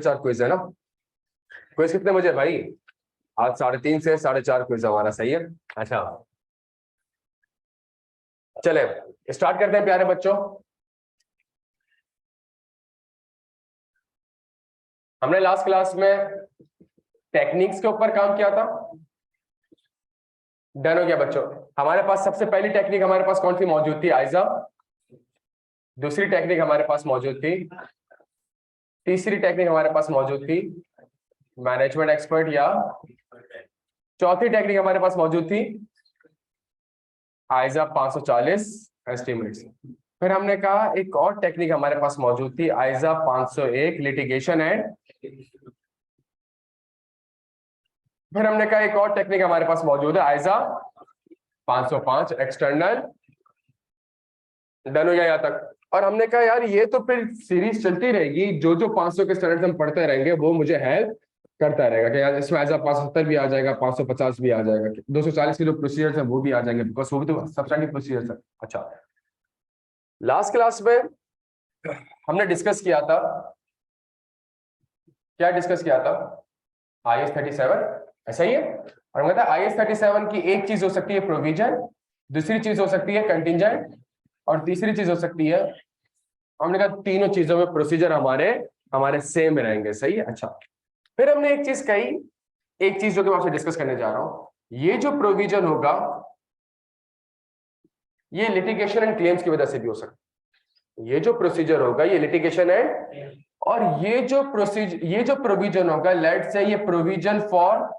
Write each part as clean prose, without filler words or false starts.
4:30 quiz है ना। Quiz कितने बजे भाई? आज 3:30 से 4:30 क्विज हमारा, सही है। अच्छा चले स्टार्ट करते हैं प्यारे बच्चों। हमने लास्ट क्लास में टेक्निक्स के ऊपर काम किया था। डन हो गया बच्चों? हमारे पास सबसे पहली टेक्निक हमारे पास कौन सी मौजूद थी? आइजा। दूसरी टेक्निक हमारे पास मौजूद थी, तीसरी टेक्निक हमारे पास मौजूद थी मैनेजमेंट एक्सपर्ट, या चौथी टेक्निक हमारे पास मौजूद थी आइजा 540 एस्टिमेट्स। फिर हमने कहा एक और टेक्निक हमारे पास मौजूद थी आइजा 501 लिटिगेशन एंड, फिर हमने कहा एक और टेक्निक हमारे पास मौजूद है आइजा 505 एक्सटर्नल। डन हो गया यहाँ तक? और हमने कहा यार ये तो फिर सीरीज चलती रहेगी, जो जो 500 के स्टैंडर्ड हम पढ़ते रहेंगे वो मुझे हेल्प करता रहेगा कि यार इसमें आइजा 570 भी आ जाएगा, 550 भी आ जाएगा, 240 के जो प्रोसीजर्स है वो भी आ जाएंगे, बिकॉज वो भी तो सब्सटैंटिव प्रोसीजर्स है। अच्छा लास्ट क्लास में हमने डिस्कस किया था, क्या डिस्कस किया था? IS 37, ऐसा ही है। और हमने कहा IS 37 की एक चीज हो सकती है प्रोविजन, दूसरी चीज हो सकती है कंटिंजेंट, और तीसरी चीज हो सकती है, हमने कहा तीनों चीजों में प्रोसीजर हमारे सेम रहेंगे, सही है। अच्छा फिर हमने एक चीज कही, एक चीज जो कि मैं आपसे डिस्कस करने जा रहा हूं, ये जो प्रोविजन होगा ये लिटिगेशन एंड क्लेम्स की वजह से भी हो सकता है। ये जो प्रोसीजर होगा ये लिटिगेशन एंड, और ये जो प्रोविजन होगा, लेट्स से ये प्रोविजन फॉर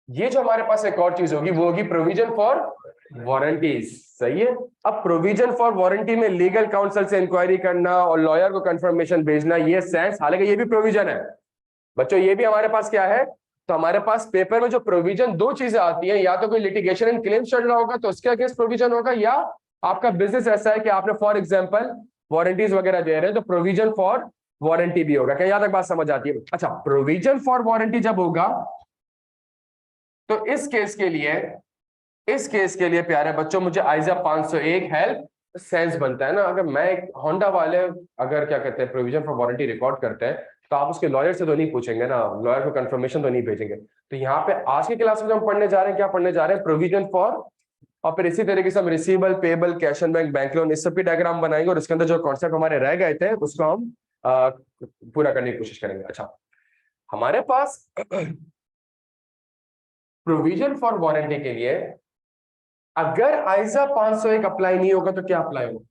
ये जो हमारे पास एक और चीज होगी वो होगी प्रोविजन फॉर वारंटीज, सही है। अब प्रोविजन फॉर वारंटी में लीगल काउंसिल से इंक्वायरी करना और लॉयर को कंफर्मेशन भेजना, ये सेंस, हालांकि ये भी प्रोविजन है बच्चों, ये भी हमारे पास क्या है, तो हमारे पास पेपर में जो प्रोविजन दो चीजें आती हैं, या तो कोई लिटिगेशन एंड क्लेम चल रहा होगा तो उसके अगेंस्ट प्रोविजन होगा, या आपका बिजनेस ऐसा है कि आपने फॉर एग्जांपल वारंटीज वगैरह दे रहे हैं तो प्रोविजन फॉर वारंटी भी होगा। क्या यहाँ तक बात समझ आती है? अच्छा प्रोविजन फॉर वारंटी जब होगा तो इस केस के लिए प्यारे बच्चों मुझे आइजा 501 हेल्प सेंस बनता है ना। अगर मैं एक होंडा वाले अगर क्या कहते हैं प्रोविजन फॉर वारंटी रिकॉर्ड करते हैं तो आप उसके लॉयर से तो नहीं पूछेंगे ना, लॉयर को कंफर्मेशन तो नहीं भेजेंगे। तो यहाँ पे आज की क्लास में जो हम पढ़ने जा रहे हैं, क्या पढ़ने जा रहे हैं? प्रोविजन फॉर, और फिर इसी तरीके से हम receivable, payable, cash and bank loan, इस सब भी डायग्राम बनाएंगे और इसके अंदर जो कॉन्सेप्ट हमारे रह गए थे उसको हम पूरा करने की कोशिश करेंगे। अच्छा हमारे पास प्रोविजन फॉर वारंटी के लिए अगर आइजा 501 अप्लाई नहीं होगा तो क्या अप्लाई होगा?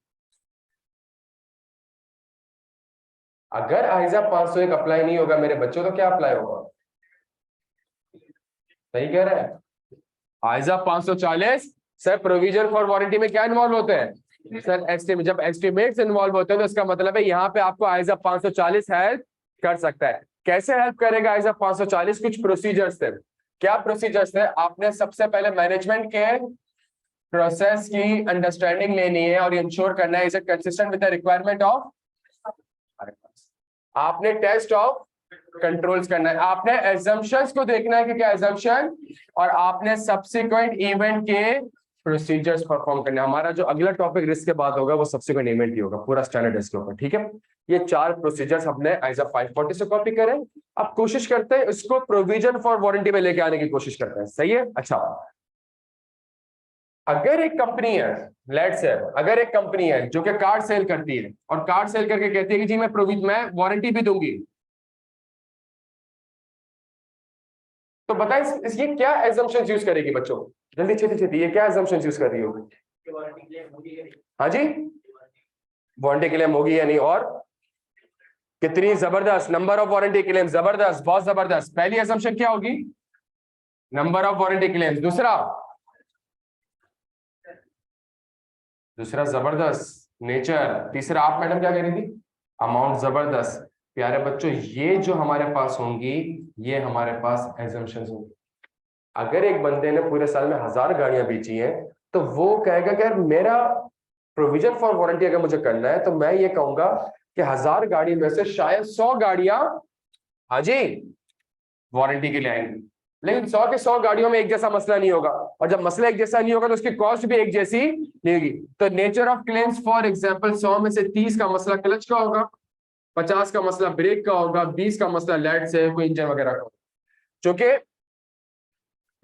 अगर आइजा 501 अप्लाई नहीं होगा मेरे बच्चों तो क्या अप्लाई होगा? सही कह रहे हैं, आइजा 540। सर प्रोविजन फॉर वारंटी में क्या इन्वॉल्व होते हैं सर? एस्टिमेट। जब एस्टिमेट्स इन्वॉल्व होते हैं तो इसका मतलब है यहाँ पे आपको आइजा 540 हेल्प कर सकता है। कैसे हेल्प करेगा आइजा 540? कुछ प्रोसीजर्स थे। क्या प्रोसीजर्स थे? आपने सबसे पहले मैनेजमेंट के प्रोसेस की अंडरस्टैंडिंग लेनी है और इंश्योर करना है is it consistent with the requirement of, आपने टेस्ट ऑफ कंट्रोल्स करना है, आपने एजम्पशंस को देखना है कि क्या एजम्पशन, और आपने सब्सिक्वेंट इवेंट के प्रोसीजर्स परफॉर्म करने। हमारा जो अगला टॉपिक रिस्क के बाद होगा वो सब्सिक्वेंट इवेंट ही होगा, पूरा स्टैंडर्ड रिस्क के ऊपर, ठीक है। ये 4 प्रोसीजर्स हमने आइजा 540 से कॉपी करें। अब कोशिश करते हैं इसको प्रोविजन फॉर वारंटी में लेके आने की कोशिश करते हैं, सही है। अच्छा अगर एक कंपनी है, लेट्स से अगर एक कंपनी है जो कि कार्ड सेल करती है और कार्ड सेल करके कहती है कि जी मैं वारंटी भी दूंगी, तो बताएं ये क्या एजम्पशंस यूज करेगी बच्चों? जल्दी छेती छेती, ये क्या एजम्पशंस यूज कर रही होगी? हाँ जी, वारंटी क्लेम होगी या नहीं, और कितनी जबरदस्त, नंबर ऑफ वारंटी क्लेम, जबरदस्त, बहुत जबरदस्त। पहली एजम्पशन क्या होगी? Number of warranty claim. दूसरा जबरदस्त नेचर। तीसरा आप मैडम क्या कह रही थी? अमाउंट, जबरदस्त। प्यारे बच्चों ये जो हमारे पास होंगी ये हमारे पास एजम्पशंस होंगी। अगर एक बंदे ने पूरे साल में 1000 गाड़ियां बेची हैं तो वो कहेगा कि यार मेरा प्रोविजन फॉर वारंटी अगर मुझे करना है तो मैं ये कहूंगा कि 1000 गाड़ी में से शायद 100 गाड़ियां हाँ जी वारंटी के लिए आएंगी। लेकिन 100 के 100 गाड़ियों में एक जैसा मसला नहीं होगा, और जब मसला एक जैसा नहीं होगा तो उसकी कॉस्ट भी एक जैसी नहीं होगी। तो nature of claims for example 100 में से 30 का मसला क्लच का होगा, 50 का मसला ब्रेक का होगा, 20 का मसला लेट से कोई इंजन वगैरह का। चूंकि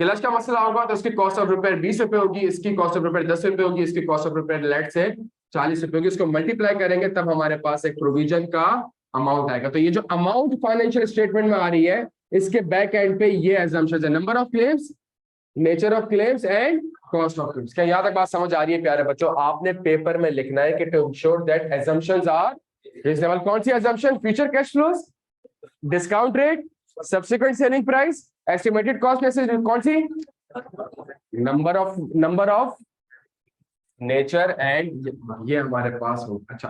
क्लच का मसला होगा तो उसकी कॉस्ट ऑफ रिपेयर 20 रुपए होगी, इसकी कॉस्ट ऑफ रिपेयर 10 रुपए होगी, इसकी कॉस्ट ऑफ रिपेयर लेट से 40 रुपए होगी। इसको मल्टीप्लाई करेंगे तब हमारे पास एक प्रोविजन का अमाउंट आएगा। तो ये जो अमाउंट फाइनेंशियल स्टेटमेंट में आ रही है, इसके बैक एंड पे ये assumptions है, number of claims, nature of claims and cost of claims. क्या यहां तक बात समझ आ रही है प्यारे बच्चों? आपने पेपर में लिखना है कि to ensure that assumptions are reasonable. कौन सी assumption? Future cash flows, discount rate, subsequent selling price, estimated cost, कौन सी? नंबर ऑफ नेचर एंड ये हमारे पास हो। अच्छा,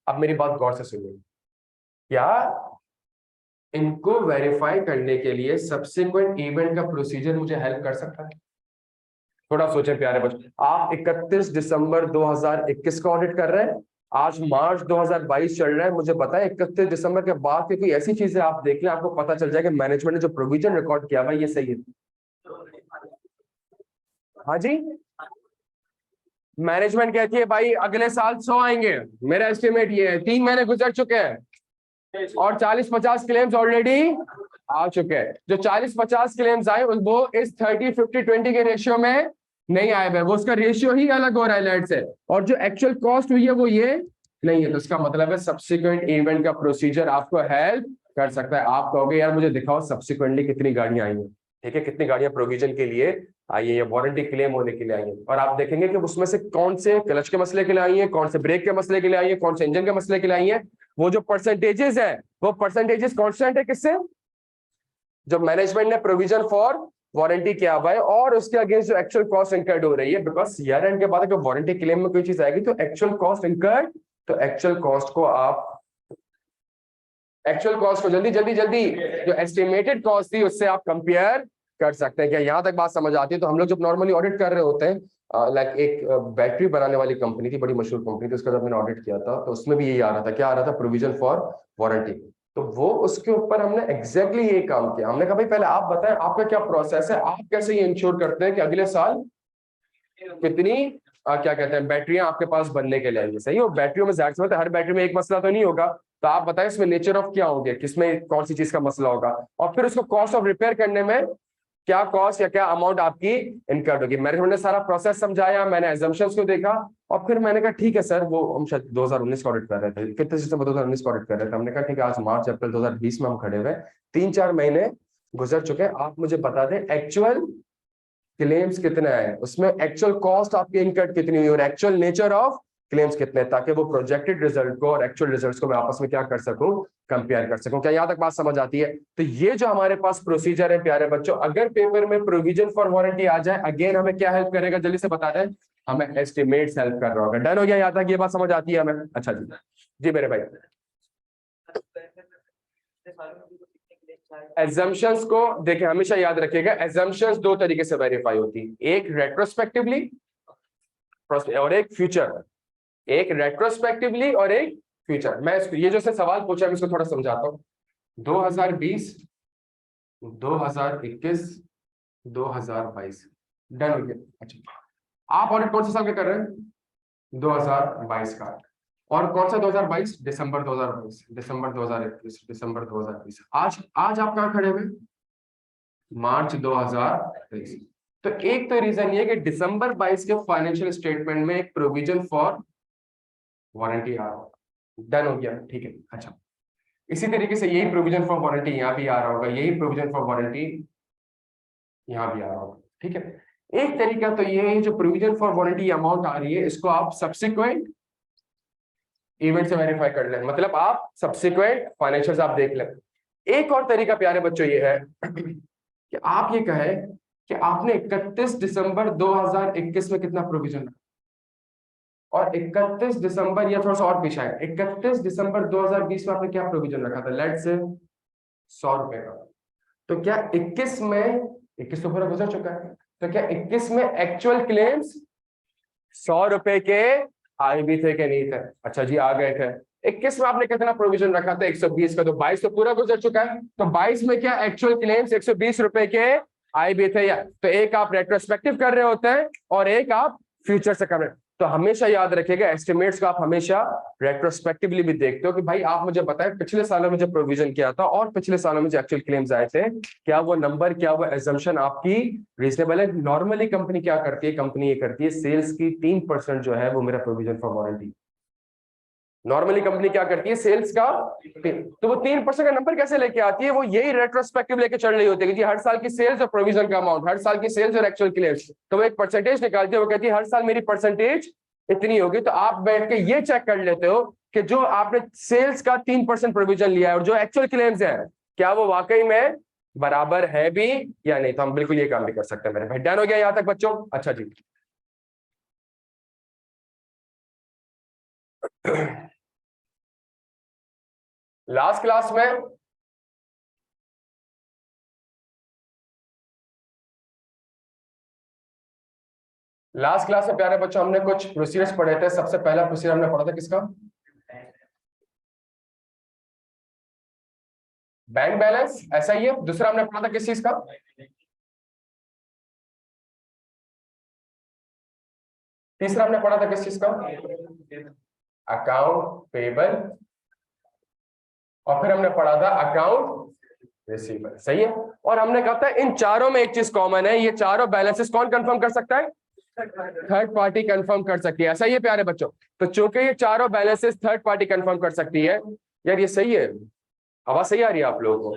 अब मेरी बात गौर से सुनिए, क्या इनको वेरीफाई करने के लिए सब्सिक्वेंट इवेंट का प्रोसीजर मुझे हेल्प कर सकता है? थोड़ा सोचें प्यारे बच्चों। आप 31 दिसंबर 2021 का ऑडिट कर रहे हैं, आज मार्च 2022 चल रहा है। मुझे बताएं 31 दिसंबर के बाद की कोई ऐसी चीजें आप देख लें, आपको पता चल जाए कि मैनेजमेंट ने जो प्रोविजन रिकॉर्ड किया भाई ये सही है? हाँ जी, मैनेजमेंट कहती है भाई अगले साल 100 आएंगे, मेरा एस्टिमेट ये है, 3 महीने गुजर चुके हैं और 40-50 क्लेम्स ऑलरेडी आ चुके हैं। जो 40-50 क्लेम्स आए वो इस 30-50-20 के रेशियो में नहीं आए हुए, वो उसका रेशियो ही अलग हो रहा है लेट से, और जो एक्चुअल कॉस्ट हुई है वो ये नहीं है। तो इसका मतलब है सब्सिक्वेंट इवेंट का प्रोसीजर आपको हेल्प कर सकता है। आप कहोगे यार मुझे दिखाओ सब्सिक्वेंटली कितनी गाड़ियां आई हैं, ठीक है, कितनी गाड़ियां प्रोविजन के लिए आई है या वारंटी क्लेम होने के लिए आई है, और आप देखेंगे कि उसमें से कौन से क्लच के मसले के लिए आई है, कौन से ब्रेक के मसले के लिए आई है, कौन से इंजन के मसले के लिए आई है। वो जो परसेंटेजेस है वो परसेंटेजेस कांस्टेंट है, किससे? जो मैनेजमेंट ने प्रोविजन फॉर वारंटी किया हुआ है और उसके अगेंस्ट जो एक्चुअल कॉस्ट इंकर्ड हो रही है। बिकॉज ईयर एंड के बाद अगर वारंटी क्लेम में कोई चीज आएगी तो एक्चुअल कॉस्ट इंकर्ड, तो एक्चुअल कॉस्ट को आप जल्दी जो एस्टिमेटेड कॉस्ट थी उससे आप कंपेयर कर सकते हैं। क्या यहां तक बात समझ आती है? तो हम लोग जब नॉर्मली ऑडिट कर रहे होते हैं, लाइक एक बैटरी बनाने वाली कंपनी थी, बड़ी मशहूर कंपनी थी, उसका जब मैंने ऑडिट किया था तो उसमें भी यही आ रहा था। क्या आ रहा था? Provision for warranty. तो वो उसके ऊपर हमने एग्जैक्टली यही काम किया। हमने कहा भाई पहले आप बताएं आपका क्या प्रोसेस है, आप कैसे ये इंश्योर करते हैं कि अगले साल कितनी क्या कहते हैं बैटरियां आपके पास बनने के लिए आएंगी। सही हो, बैटरियों में जाहिर सी बात है हर बैटरी में एक मसला तो नहीं होगा, तो आप बताएं इसमें नेचर ऑफ क्या होगा, किसमें कौन सी चीज का मसला होगा, और फिर उसको कॉस्ट ऑफ रिपेयर करने में क्या कॉस्ट या क्या अमाउंट आपकी इनकर्ड होगी। मैंने सारा प्रोसेस समझाया, मैंने assumptions को देखा, और फिर मैंने कहा ठीक है सर, वो हम शायद 2019 का ऑडिट कर रहे थे, कितने सिस्टम 2019 का ऑडिट कर रहे थे। हमने कहा ठीक है, आज मार्च अप्रैल 2020 में हम खड़े हुए, 3-4 महीने गुजर चुके हैं, आप मुझे बता दें एक्चुअल क्लेम्स कितने आए, उसमें एक्चुअल कॉस्ट आपकी इनकर्ड कितनी हुई और एक्चुअल नेचर ऑफ क्लेम्स कितने, ताकि वो प्रोजेक्टेड रिजल्ट को और एक्चुअल रिजल्ट्स को मैं आपस में क्या कर सकूं, कंपेयर कर सकूं। क्या यहां तक बात समझ आती है? तो ये जो हमारे पास प्रोसीजर है प्यारे बच्चों, अगर पेपर में प्रोविजन फॉर वारंटी आ जाए, अगेन हमें क्या हेल्प करेगा, जल्दी से बता दें, हमें एस्टिमेट्स हेल्प कर रहा होगा। डन हो गया यहां तक? ये बात समझ आती है हमें? अच्छा जी, जी मेरे भाई। एजम्पशंस को देखिए हमेशा याद रखिएगा, एजम्पशंस 2 तरीके से वेरीफाई होती है, एक रेट्रोस्पेक्टिवली और एक फ्यूचर। एक रेट्रोस्पेक्टिवली और एक फ्यूचर। मैं ये जो से सवाल पूछा मैं इसको थोड़ा समझाता हूँ। 2020, 2021, 2022 डन हो गया। अच्छा, आप ऑडिट कौन से साल के कर रहे हैं? 2022 का। और कौन सा 2022? दिसंबर 2022, दिसंबर 2021, दिसंबर 2020। आज आप कहाँ खड़े हुए? मार्च 2023। तो एक तो रीजन ये कि दिसंबर 22 के फाइनेंशियल स्टेटमेंट में एक प्रोविजन फॉर वारंटी आ रहा होगा। डन हो गया, ठीक है। अच्छा, इसी तरीके से यही प्रोविजन फॉर वारंटी यहाँ भी आ रहा होगा, यही प्रोविजन फॉर वारंटी यहाँ भी आ रहा होगा, ठीक है। एक तरीका तो ये है, जो प्रोविजन फॉर वारंटी अमाउंट आ रही है इसको आप सब्सिक्वेंट इवेंट से वेरीफाई कर लें, मतलब आप सब्सिक्वेंट फाइनेंशियल्स आप देख लें। एक और तरीका प्यारे बच्चों ये है कि आप ये कहें कि आपने 31 दिसंबर 2021 में कितना प्रोविजन रखा, और 31 दिसंबर या थोड़ा सा और पीछे है, 31 दिसंबर 2020 में आपने क्या प्रोविजन रखा था, लेट से 100 रुपए का। तो क्या 21 में, 21 तो पूरा गुजर चुका है, तो क्या 21 में एक्चुअल क्लेम्स 100 रुपए के आए भी थे कि नहीं थे? अच्छा जी, आ गए थे। 21 में आपने कितना प्रोविजन रखा था? 120 का। तो 22 तो पूरा गुजर चुका है, तो 22 में क्या एक्चुअल क्लेम्स 120 रुपए के आए भी थे, या तो एक आप रेट्रोस्पेक्टिव कर रहे होते हैं और एक आप फ्यूचर से कर रहे हैं। तो हमेशा याद रखिएगा एस्टिमेट्स को आप हमेशा रेट्रोस्पेक्टिवली भी देखते हो कि भाई आप मुझे बताएं पिछले सालों में जो प्रोविजन किया था और पिछले सालों में जो एक्चुअल क्लेम्स आए थे, क्या वो नंबर, क्या वो एजम्पशन आपकी रीजनेबल है। नॉर्मली कंपनी क्या करती है, कंपनी ये करती है सेल्स की 3% जो है वो मेरा provision for warranty. Normally company क्या करती है सेल्स का, तो वो 3% का नंबर कैसे लेके आती है, वो यही रेट्रोस्पेक्टिव लेके चल रही होती है कि जी हर साल की सेल्स और प्रोविजन का अमाउंट, हर साल की सेल्स और एक्चुअल क्लेम्स, तो वो एक परसेंटेज निकालती है, वो कहती है हर साल मेरी परसेंटेज इतनी होगी। तो आप बैठ के ये चेक कर लेते हो कि जो आपने सेल्स का 3% प्रोविजन लिया है और जो एक्चुअल क्लेम्स है क्या वो वाकई में बराबर है भी या नहीं। तो हम बिल्कुल ये काम भी कर सकते हैं। मेरे भाई डन हो गया यहां तक बच्चों? अच्छा जी। लास्ट क्लास में प्यारे बच्चों हमने कुछ प्रोसीजर्स पढ़े थे। सबसे पहला प्रोसीजर हमने पढ़ा था किसका? बैंक बैलेंस, ऐसा ही है। दूसरा हमने पढ़ा था किस चीज का? तीसरा हमने पढ़ा था किस चीज का? Account payable. और फिर हमने पढ़ा था अकाउंट रिसीवर। सही है। और हमने कहा था इन चारों में एक चीज कॉमन है, ये चारों बैलेंसेस कौन कंफर्म कर सकता है? थर्ड पार्टी कंफर्म कर सकती है। ऐसा ही है प्यारे बच्चों। तो चूंकि ये चारों बैलेंसेस थर्ड पार्टी कंफर्म कर सकती है, यार ये सही है। आवाज सही आ रही है आप लोगों को?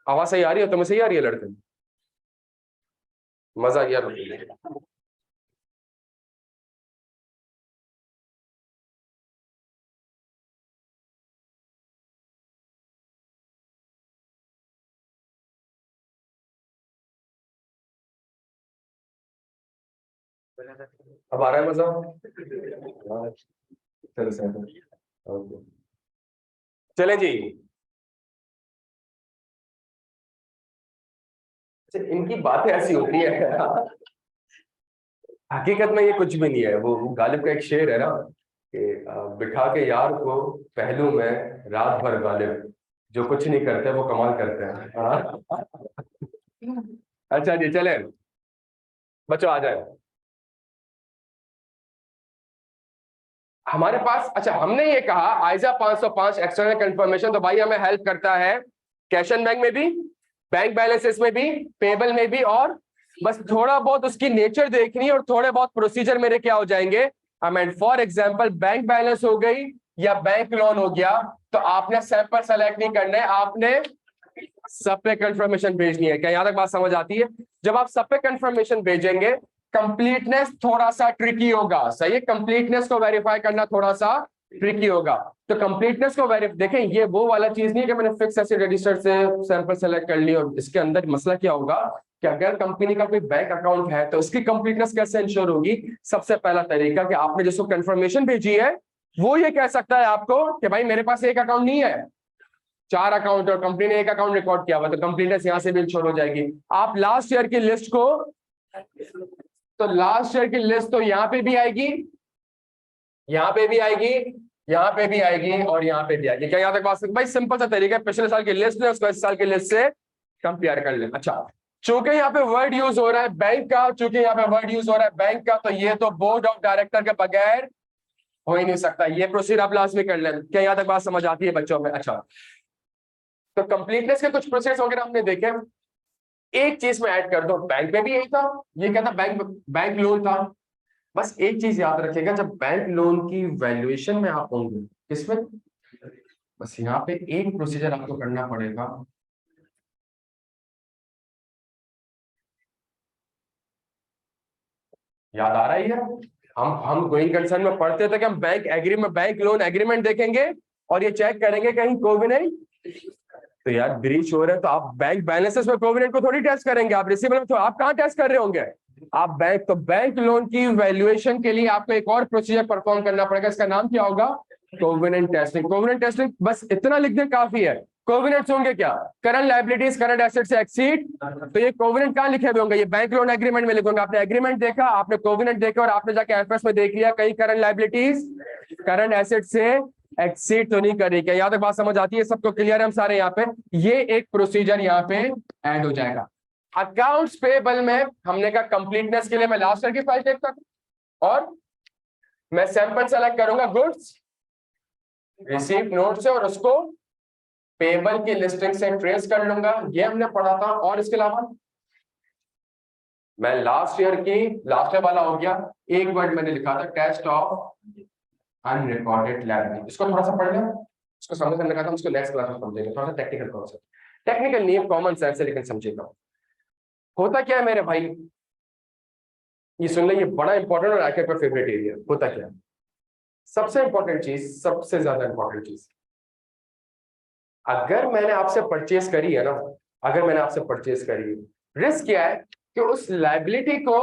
आवाज सही आ रही है? तुम्हें सही आ रही है लड़के? मजा आ गया। अब आ रहा है मजा? हाँ, चलो सही है। ओके। चले जी। अच्छा, इनकी बातें ऐसी होती है। हकीकत में ये कुछ भी नहीं है। वो गालिब का एक शेर है ना कि बिठा के यार को पहलू में रात भर गालिब, जो कुछ नहीं करते वो कमाल करते हैं। हाँ? अच्छा जी चले बच्चों आ जाए हमारे पास। अच्छा हमने ये कहा आइजा 505 एक्सटर्नल कंफर्मेशन, तो भाई हमें हेल्प करता है कैश एंड बैंक में भी, बैंक बैलेंसेस में भी, पेबल में भी, और बस थोड़ा बहुत उसकी नेचर देखनी है और थोड़े बहुत प्रोसीजर मेरे क्या हो जाएंगे। I mean for example bank balance हो गई या बैंक लोन हो गया, तो आपने सैंपल सेलेक्ट नहीं करना है, आपने सब पे कंफर्मेशन भेजनी है। क्या यहां तक बात समझ आती है? जब आप सब पे कंफर्मेशन भेजेंगे, कंप्लीटनेस थोड़ा सा ट्रिकी होगा। सही है, कंप्लीटनेस को वेरीफाई करना थोड़ा सा ट्रिकी होगा। तो कंप्लीटनेस को वेरीफाई, देखें ये वो वाला चीज नहीं है कि मैंने फिक्स एसेट रजिस्टर से सैंपल सेलेक्ट कर लिया। और इसके अंदर मसला क्या होगा कि अगर कंपनी का कोई बैंक अकाउंट है तो उसकी कंप्लीटनेस कैसे इंश्योर होगी? सबसे पहला तरीका कि आपने जिसको कंफर्मेशन भेजी है वो ये कह सकता है आपको कि भाई मेरे पास एक अकाउंट नहीं है, 4 अकाउंट, और कंपनी ने एक अकाउंट रिकॉर्ड किया हुआ, तो कंप्लीटनेस यहां से भी इंश्योर हो जाएगी। आप लास्ट ईयर की लिस्ट को, तो लास्ट ईयर की लिस्ट तो यहां पे भी आएगी, यहां पे भी आएगी, यहां पे भी आएगी और यहां पे भी आएगी। क्या यहां तक बात? भाई सिंपल सा तरीका है, पिछले साल की लिस्ट है उसको इस साल की लिस्ट से कंपेयर कर ले। अच्छा चूंकि यहाँ पे वर्ड यूज हो रहा है बैंक का, चूंकि यहाँ पे वर्ड यूज हो रहा है बैंक का, तो ये तो बोर्ड ऑफ डायरेक्टर के बगैर हो ही नहीं सकता। ये प्रोसीजर आप लास्ट में कर लें। क्या यहां तक बात समझ आती है बच्चों में? अच्छा तो कंप्लीटनेस के कुछ प्रोसेस वगैरह हमने देखे। एक चीज में ऐड कर दो, बैंक में भी यही था, ये क्या था, बैंक बैंक लोन था। बस एक चीज याद रखिएगा, जब बैंक लोन की वैल्यूएशन में आप होंगे किसमें, बस यहाँ पे एक प्रोसीजर आपको करना पड़ेगा। याद आ रहा है ये? हम गोइंग कंसर्न में पढ़ते थे कि हम bank agreement, bank loan agreement देखेंगे और ये चेक करेंगे कहीं कोविनेंट, तो यार ब्रीच हो रहा है तो आप बैंक बैलेंसेस में कोविनेंट को थोड़ी टेस्ट करेंगे, आप रिसीवेबल में, तो आप कहां टेस्ट कर रहे होंगे? आप बैंक, तो बैंक लोन की वैल्यूएशन के लिए आपको एक और प्रोसीजर परफॉर्म करना पड़ेगा। इसका नाम क्या होगा? Covenant testing. कोविनेंट टेस्टिंग बस इतना लिख दें काफी है। कोविनेंट्स होंगे क्या? करंट लायबिलिटीज करंट एसेट से एक्सीड, तो ये कोविनेंट कहां लिखे हुए होंगे? ये बैंक लोन एग्रीमेंट में लिखोगे। आपने एग्रीमेंट देखा, आपने कोविनेंट देखा और आपने जाके एफएस में देख लिया कहीं करंट लायबिलिटीज करंट एसेट से एक्सीड तो नहीं करेगी। क्या यहाँ तक बात समझ आती है? सबको क्लियर है हम सारे यहाँ पे? ये एक प्रोसीजर यहाँ पे ऐड हो जाएगा। अकाउंट्स पेबल में हमने कहा कंप्लीटनेस के लिए मैं लास्ट ईयर की फाइल देखता हूं और मैं सैंपल सेलेक्ट करूंगा गुड्स रिसीव नोट से और उसको पेबल की लिस्टिंग से ट्रेस कर लूंगा, ये हमने पढ़ा था। और इसके अलावा मैं लास्ट ईयर वाला हो गया, एक वर्ड मैंने लिखा था टेस्ट ऑफ अनरिकॉर्डेड लायबिलिटी, इसको थोड़ा सा पढ़ लें, इसको समझ में लगा था, उसको नेक्स्ट क्लास में समझेंगे, थोड़ा सा टेक्निकल कॉन्सेप्ट, टेक्निकल नहीं कॉमन सेंस है लेकिन समझेगा। होता क्या है मेरे भाई, ये सुन ले, ये बड़ा इंपॉर्टेंट और आखिर का फेवरेट एरिया। होता क्या है, सबसे इंपॉर्टेंट चीज, सबसे ज्यादा इंपॉर्टेंट चीज, अगर मैंने आपसे परचेस करी है ना, अगर मैंने आपसे परचेस करी है, रिस्क क्या है कि उस लायबिलिटी को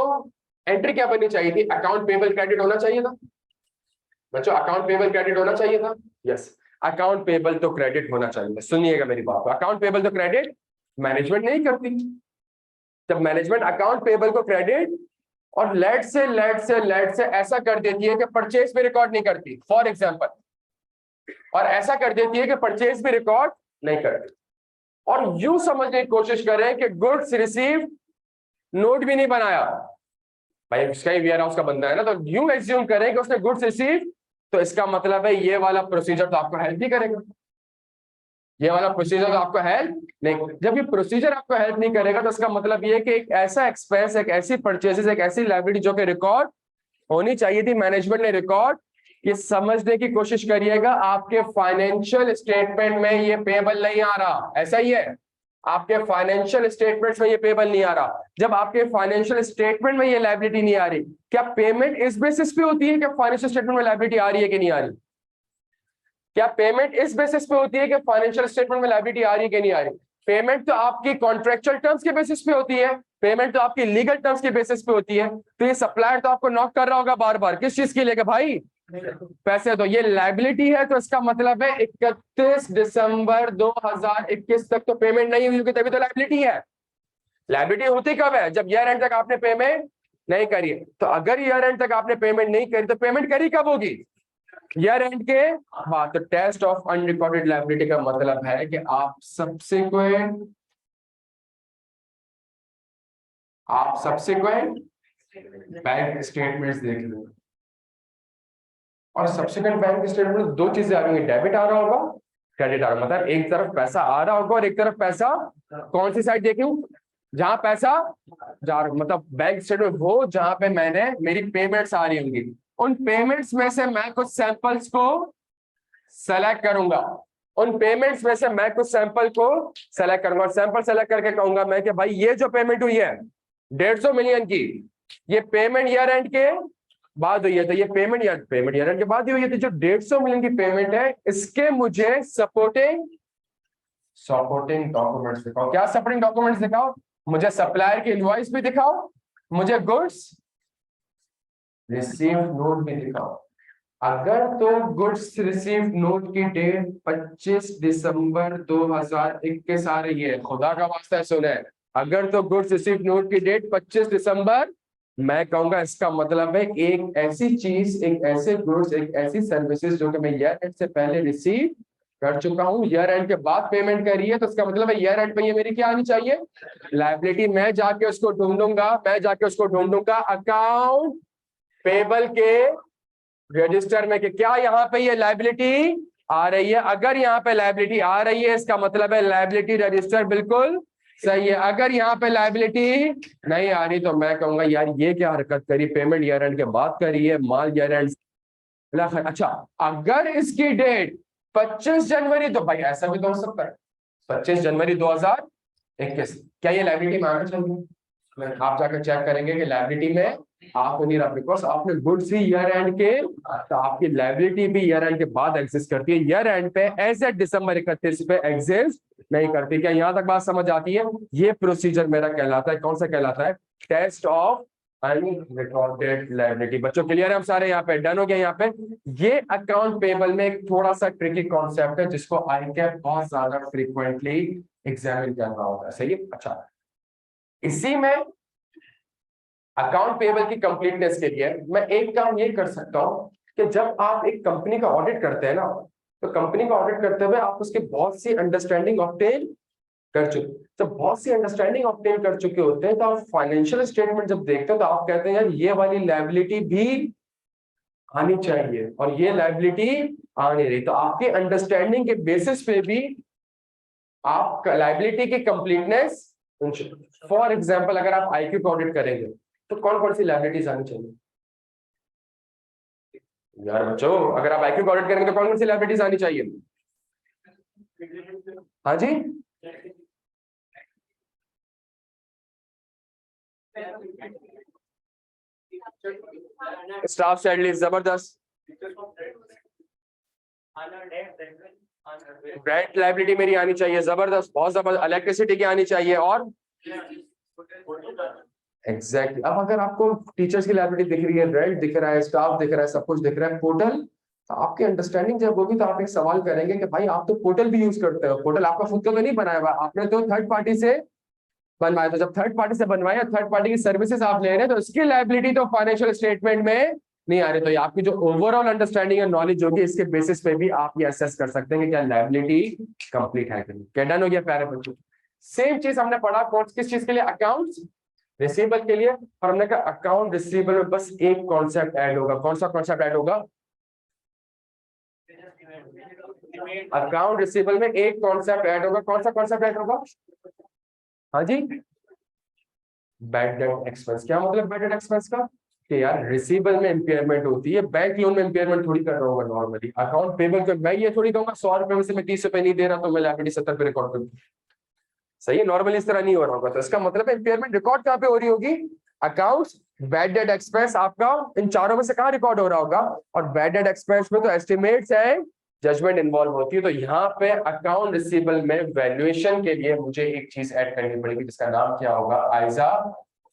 एंट्री क्या बननी चाहिए थी, अकाउंट पेबल क्रेडिट होना चाहिए था बच्चों, अकाउंट पेबल क्रेडिट होना चाहिए था। यस, अकाउंट पेबल तो क्रेडिट होना चाहिए। सुनिएगा मेरी बात, अकाउंट पेबल तो क्रेडिट मैनेजमेंट नहीं करती। जब मैनेजमेंट अकाउंट पेबल को क्रेडिट और लेट से ऐसा कर देती है कि परचेस भी रिकॉर्ड नहीं करती, फॉर एग्जांपल, और ऐसा कर देती है कि परचेस भी रिकॉर्ड नहीं करती, और यूं समझने की कोशिश करें कि गुड्स रिसीव नोट भी नहीं बनाया, भाई उसका ही वेयर हाउस का बंदा है ना, तो यूं एज्यूम करें कि उसने गुड्स रिसीव, तो इसका मतलब है ये वाला प्रोसीजर तो आपको हेल्प नहीं करेगा, ये वाला प्रोसीजर तो आपको हेल्प नहीं। जब ये प्रोसीजर आपको हेल्प नहीं करेगा तो इसका मतलब ये है कि एक ऐसा एक्सपेंस, एक ऐसी परचेजेस, एक ऐसी लायबिलिटी जो कि रिकॉर्ड होनी चाहिए थी, मैनेजमेंट ने रिकॉर्ड, ये समझने की कोशिश करिएगा, आपके फाइनेंशियल स्टेटमेंट में ये पेबल नहीं आ रहा, ऐसा ही है, आपके फाइनेंशियल स्टेटमेंट्स में ये पेबल नहीं आ रहा। जब आपके फाइनेंशियल स्टेटमेंट में ये लायबिलिटी नहीं आ रही, क्या पेमेंट इस बेसिस पे होती है कि फाइनेंशियल स्टेटमेंट में लायबिलिटी आ रही है कि नहीं आ रही? क्या पेमेंट इस बेसिस पे होती है कि फाइनेंशियल स्टेटमेंट में लायबिलिटी आ रही है कि नहीं आ रही? पेमेंट तो आपकी कॉन्ट्रेक्चुअल टर्म्स के बेसिस पे होती है, पेमेंट तो आपकी लीगल टर्म्स के बेसिस पे होती है। तो ये सप्लायर तो आपको नॉक कर रहा होगा बार बार, किस चीज के लिए भाई? पैसे। तो ये लायबिलिटी है, तो इसका मतलब है 31 दिसंबर 2021 तक तो पेमेंट नहीं हुई होगी, तभी तो लायबिलिटी है। लायबिलिटी होती कब है? जब ईयर एंड तक आपने पेमेंट नहीं करी है। तो अगर ईयर एंड तक आपने पेमेंट नहीं करी तो पेमेंट करी कब होगी? ईयर एंड के बाद। तो टेस्ट ऑफ अनरिकॉर्डेड लायबिलिटी का मतलब है कि आप सब्सिक्वेंट बैंक स्टेटमेंट्स देख लो, और सब्सिक्वेंट बैंक स्टेटमेंट में दो चीजें आ रही है, डेबिट आ रहा होगा, क्रेडिट आ रहा, मतलब एक तरफ पैसा आ रहा होगा और एक तरफ पैसा, कौन सी साइड देखूं? जहां पैसा जा रहा, मतलब बैंक स्टेटमेंट वो जहां पे मैंने मेरी पेमेंट्स आ रही होंगी, उन पेमेंट्स में से मैं कुछ सैंपल्स को सेलेक्ट करूंगा, उन पेमेंट्स में से मैं कुछ सैंपल को सेलेक्ट करूंगा, और सैंपल सेलेक्ट करके कहूंगा मैं कि भाई ये जो पेमेंट हुई है 150 मिलियन की, ये पेमेंट ईयर एंड के बाद हुई है, तो ये पेमेंट ईयर एंड के बाद ही हुई है, तो जो 150 मिलियन की पेमेंट है इसके मुझे सपोर्टिंग डॉक्यूमेंट्स दिखाओ। क्या सपोर्टिंग डॉक्यूमेंट्स दिखाओ? मुझे सप्लायर की इनवॉइस भी दिखाओ, मुझे गुड्स रिसीव नोट भी दिखाओ। अगर तो गुड्स रिसीव नोट की डेट 25 दिसंबर 2021 आ रही है, खुदा का वास्ता सुने, अगर तो गुड्स रिसीव नोट की डेट 25 दिसंबर, मैं कहूंगा इसका मतलब है एक ऐसी चीज, एक ऐसे गुड्स, एक ऐसी सर्विसेज जो कि मैं ईयर एंड से पहले रिसीव कर चुका हूं, ईयर एंड के बाद पेमेंट करी है, तो इसका मतलब है ईयर एंड पे ये मेरी क्या आनी चाहिए? लायबिलिटी। मैं जाके उसको ढूंढूंगा अकाउंट पेबल के रजिस्टर में कि क्या यहाँ पे ये लायबिलिटी आ रही है। अगर यहाँ पे लायबिलिटी आ रही है इसका मतलब है लायबिलिटी रजिस्टर बिल्कुल सही है। अगर यहाँ पे लायबिलिटी नहीं आ रही तो मैं कहूंगा यार ये क्या हरकत करी, पेमेंट ईयर एंड के बाद करी है, माल ईयर एंड। अच्छा, अगर इसकी डेट 25 जनवरी, तो भाई ऐसा भी तो हो सकता है 25 जनवरी 2021, क्या ये लायबिलिटी में आना चाहिए? आप जाकर चेक करेंगे कि लायबिलिटी में आप नहीं रहा, बिकॉज आपने गुड्स ही ईयर एंड के, तो आपकी लायबिलिटी भी ईयर एंड के बाद एग्जिस्ट करती है, ईयर एंड पे एज एट दिसंबर 31 पे एग्जिस्ट नहीं करती। क्या यहां तक बात समझ आती है? ये प्रोसीजर मेरा कहलाता है, कौन सा कहलाता है? Test of unrecorded liability. बच्चों क्लियर है? हम सारे यहाँ पे डन हो गए। यहाँ पे ये अकाउंट पेबल में एक थोड़ा सा ट्रिकी कॉन्सेप्ट है जिसको आई कैप बहुत ज्यादा फ्रीक्वेंटली एग्जामिन कर रहा होता है, सही है? अच्छा, इसी में अकाउंट पेबल की कंप्लीटनेस के लिए मैं एक काम ये कर सकता हूं कि जब आप एक कंपनी का ऑडिट करते हैं ना, तो कंपनी का ऑडिट करते हुए आप उसकी बहुत सी अंडरस्टैंडिंग ऑब्टेन कर चुके, जब बहुत सी अंडरस्टैंडिंग ऑब्टेन कर चुके होते हैं तो आप फाइनेंशियल स्टेटमेंट जब देखते हो तो आप कहते हैं यार ये वाली लायबिलिटी भी आनी चाहिए और ये लायबिलिटी आ नहीं रही, तो आपके अंडरस्टैंडिंग के बेसिस पे भी आप लायबिलिटी की कंप्लीटनेस, फॉर एग्जांपल अगर आप आईक्यू का ऑडिट करेंगे तो कौन कौन सी लायबिलिटीज आनी चाहिए यार बच्चों, अगर आप आईक्यू का ऑडिट करेंगे तो कौन कौन सी लायबिलिटीज आनी चाहिए? हाँ जी, स्टाफ सैड लीव जबरदस्त, रेंट लायबिलिटी मेरी आनी चाहिए जबरदस्त, बहुत जबरदस्त, इलेक्ट्रिसिटी की आनी चाहिए और एग्जैक्टली अब अगर आपको टीचर्स की लायबिलिटी दिख रही है, रेंट दिख रहा है, स्टाफ दिख रहा है, सब कुछ दिख रहा है, पोर्टल, तो आपकी अंडरस्टैंडिंग जब होगी तो आप एक सवाल करेंगे कि भाई आप तो पोर्टल भी यूज करते हो, पोर्टल आपका खुद का तो नहीं बनाया हुआ, आपने तो थर्ड पार्टी से बनवाया, तो जब थर्ड पार्टी से बनवाया, थर्ड पार्टी की सर्विसेज आप ले रहे हैं तो इसकी लायबिलिटी तो फाइनेंशियल स्टेटमेंट में नहीं आ रही, तो ये आपकी जो ओवरऑल अंडरस्टैंडिंग और नॉलेज होगी इसके बेसिस पे भी आप ये असेस कर सकते हैं कि क्या लायबिलिटी कंप्लीट है कि नहीं। क्या डन हो गया प्यारे बच्चों? सेम चीज हमने पढ़ा किस चीज के लिए, अकाउंट्स रिसीवेबल के लिए, और हमने कहा अकाउंट रिसीवेबल में बस एक कॉन्सेप्ट ऐड होगा, कौन सा कॉन्सेप्ट ऐड होगा? अकाउंट रिसीवेबल में एक कॉन्सेप्ट ऐड होगा, कौन सा कॉन्सेप्ट ऐड होगा? हाँ जी, बैड डेट एक्सपेंस। क्या मतलब बैड डेट एक्सपेंस का? कि यार रिसीवेबल में इंपेयरमेंट होती है, बैंक लोन में इंपेयरमेंट थोड़ी कर रहा होगा नॉर्मली, अकाउंट पेबल का मैं ये थोड़ी कहूंगा 100 रुपए में से मैं 30 रुपए नहीं दे रहा तो मैं लायबिलिटी 70 पे रिकॉर्ड करूँ, सही है, नॉर्मली इस तरह नहीं हो रहा होगा, तो इसका मतलब है इंपेयरमेंट रिकॉर्ड कहाँ पे हो रही होगी? अकाउंट्स, बैड डेट एक्सपेंस आपका इन चारों में से कहाँ रिकॉर्ड हो रहा होगा? और बैड डेट एक्सपेंस में तो एस्टिमेट्स है, जजमेंट इन्वॉल्व होती है, तो यहाँ पे अकाउंट रिसीवेबल में वैल्यूएशन के लिए मुझे एक चीज ऐड करनी पड़ेगी जिसका नाम क्या होगा? आइजा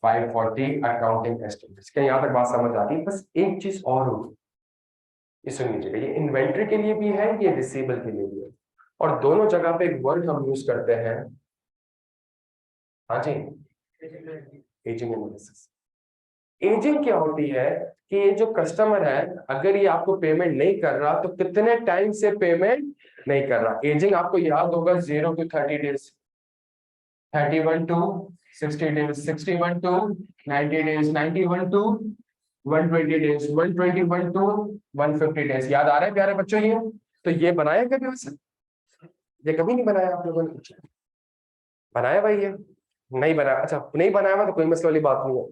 540 अकाउंटिंग एस्टिमेट्स। क्या यहाँ तक बात समझ आती है? बस एक चीज और होगी, ये सुन लीजिएगा, ये इन्वेंट्री के लिए भी है, ये रिसीवेबल के लिए भी है, और दोनों जगह पे एक वर्ड हम यूज करते हैं, हाँ जी, एजिंग एनालिसिस। एजिंग क्या होती है कि ये जो कस्टमर है अगर ये आपको पेमेंट नहीं कर रहा तो कितने टाइम से पेमेंट नहीं कर रहा। एजिंग आपको याद होगा 0 to 30 days, 31 to 60 days, 61 to 90 days, 91 to 120 days, 121 to 150 days। याद आ रहा है प्यारे बच्चों ये? तो ये बनाया कभी वैसे? ये कभी नहीं बनाया आप लोगों ने? बनाया भाई ये? नहीं बनाया, अच्छा नहीं बनाया हुआ तो कोई मसला वाली बात नहीं है।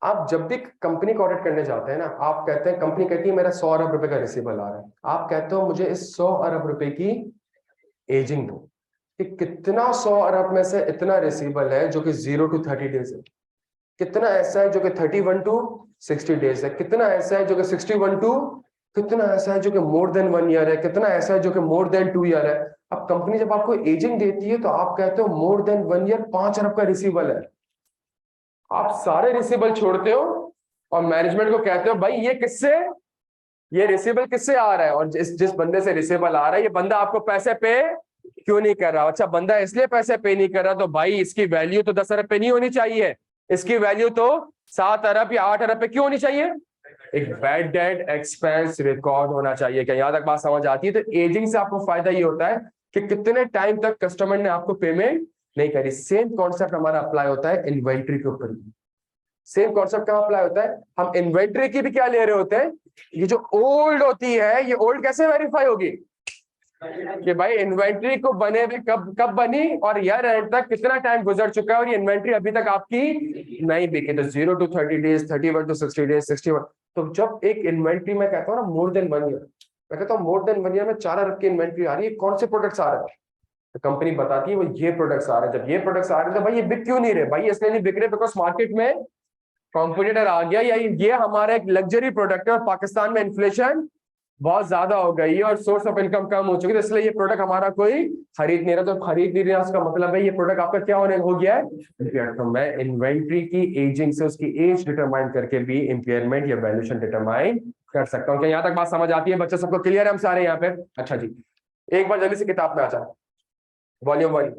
आप जब भी कंपनी को ऑडिट करने जाते हैं ना, आप कहते हैं, कंपनी कहती है मेरा 100 अरब रुपए का रिसीवेबल आ रहा है, आप कहते हो मुझे इस 100 अरब रुपए की एजिंग दो, कि कितना 100 अरब में से इतना रिसीवेबल है जो कि 0 to 30 days है, कितना ऐसा है जो कि 31 to 60 days है, कितना ऐसा है जो कि 61 to, कितना ऐसा है जो कि मोर देन 1 ईयर है, कितना ऐसा है जो कि मोर देन 2 ईयर है। अब कंपनी जब आपको एजिंग देती है तो आप कहते हो मोर देन 1 ईयर 5 अरब का रिसीवेबल है, आप सारे रिसीवेबल छोड़ते हो और मैनेजमेंट को कहते हो भाई ये किससे, ये रिसीवेबल किससे आ रहा है, और जिस बंदे से रिसीवेबल आ रहा है ये बंदा आपको पैसे पे क्यों नहीं कर रहा? अच्छा बंदा इसलिए पैसे पे नहीं कर रहा तो भाई इसकी वैल्यू तो 10 अरब पे नहीं होनी चाहिए, इसकी वैल्यू तो 7 अरब या 8 अरब पे क्यों होनी चाहिए? एक बैड डेट एक्सपेंस रिकॉर्ड होना चाहिए। क्या यहाँ तक बात समझ आती है? तो एजिंग से आपको फायदा ये होता है कि कितने टाइम तक कस्टमर ने आपको पेमेंट नहीं करी। सेम कॉन्सेप्ट हमारा अप्लाई होता है इन्वेंट्री के ऊपर भी। सेम कॉन्सेप्ट कहां अप्लाई होता है? हम इन्वेंट्री की भी क्या ले रहे होते हैं, ये जो ओल्ड होती है ये ओल्ड कैसे वेरीफाई होगी कि भाई इन्वेंट्री को बने हुए कब कब बनी और ईयर एंड तक कितना टाइम गुजर चुका है और ये इन्वेंट्री अभी तक आपकी नहीं बिकी। तो 0 to 30 days, 31 to 60 days, 61। तो जब एक इन्वेंट्री में कहता हूँ ना मोर देन 1 ईयर, मैं कहता हूँ मोर देन 1 ईयर में 4 अरब की इन्वेंट्री आ रही है, कौन से प्रोडक्ट्स आ रहे हैं? तो कंपनी बताती है वो ये प्रोडक्ट्स आ रहे हैं। जब ये प्रोडक्ट्स आ रहे हैं तो भाई ये बिक क्यों नहीं रहे? भाई इसलिए नहीं बिक रहे बिकॉज मार्केट में कॉम्पिटिटर आ गया, या ये हमारा एक लग्जरी प्रोडक्ट है और पाकिस्तान में इन्फ्लेशन बहुत ज्यादा हो गई है और सोर्स ऑफ इनकम कम हो चुकी है, इसलिए ये प्रोडक्ट हमारा कोई खरीद नहीं रहा। तो खरीद नहीं रहा उसका मतलब है ये प्रोडक्ट आपका क्या होने हो गया है, इम्पेयर। तो मैं इन्वेंट्री की एजिंग से उसकी एज डिटरमाइन करके भी इम्पेयरमेंट या वैल्यूएशन डिटरमाइन कर सकता हूँ। क्या यहाँ तक बात समझ आती है बच्चे? सबको क्लियर है हम सारे यहाँ पे? अच्छा जी, एक बार जल्दी से किताब में आ जाए, वॉल्यूम 1।